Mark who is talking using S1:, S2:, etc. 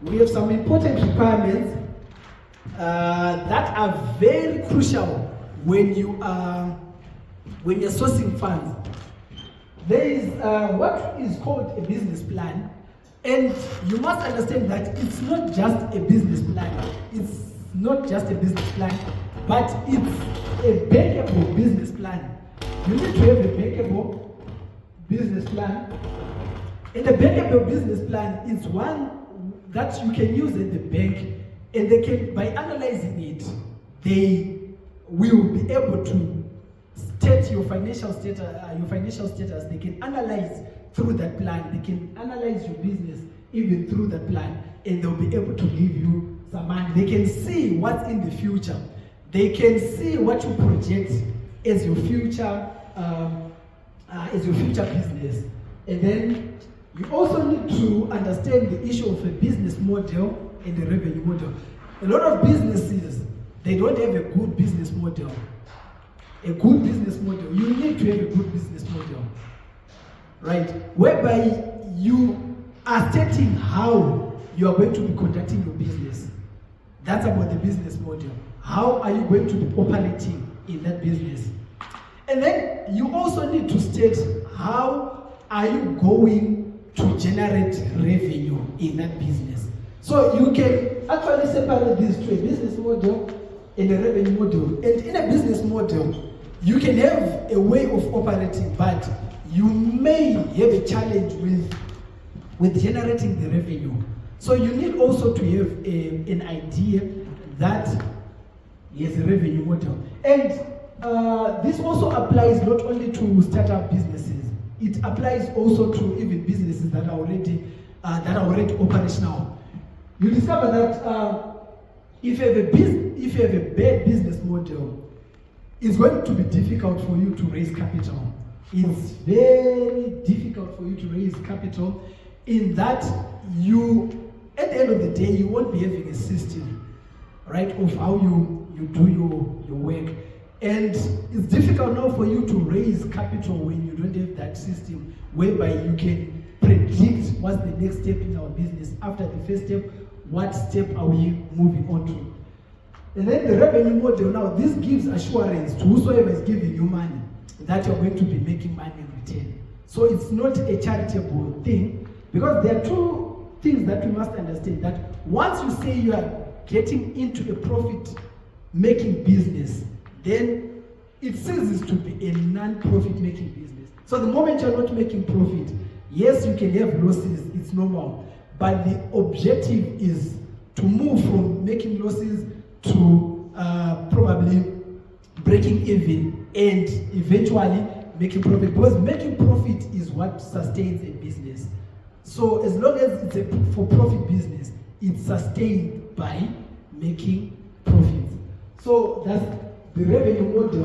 S1: we have some important requirements that are very crucial when you're sourcing funds. There is what is called a business plan, and you must understand that it's not just a business plan. It's not just a business plan, but it's a bankable business plan. You need to have a bankable business plan. And the bankable business plan is one that you can use at the bank, and they can, by analyzing it, they will be able to state your financial status. They can analyze through that plan. They can analyze your business even through that plan, and they'll be able to give you some money. They can see what's in the future. They can see what you project as your future business. And then you also need to understand the issue of a business model and the revenue model. A lot of businesses, they don't have a good business model. A good business model. You need to have a good business model, right? Whereby you are stating how you are going to be conducting your business. That's about the business model. How are you going to be operating in that business? And then you also need to state how are you going to generate revenue in that business. So you can actually separate these two, a business model and a revenue model. And in a business model, you can have a way of operating, but you may have a challenge with generating the revenue. So you need also to have an idea that is a revenue model. And this also applies not only to startup businesses, it applies also to even businesses that are already operational. You discover that if you have a bad business model, it's going to be difficult for you to raise capital. It's very difficult for you to raise capital in that at the end of the day, you won't be having a system, right, of how you do your work. And it's difficult now for you to raise capital when you don't have that system whereby you can predict what's the next step in our business. After the first step, what step are we moving on to? And then the revenue model, now this gives assurance to whosoever is giving you money that you're going to be making money in return. So it's not a charitable thing, because there are two things that we must understand. That once you say you are getting into a profit-making business, then it ceases to be a non-profit making business. So the moment you're not making profit, yes, you can have losses, it's normal. But the objective is to move from making losses to probably breaking even and eventually making profit. Because making profit is what sustains a business. So as long as it's a for-profit business, it's sustained by making profits. So that's the revenue model.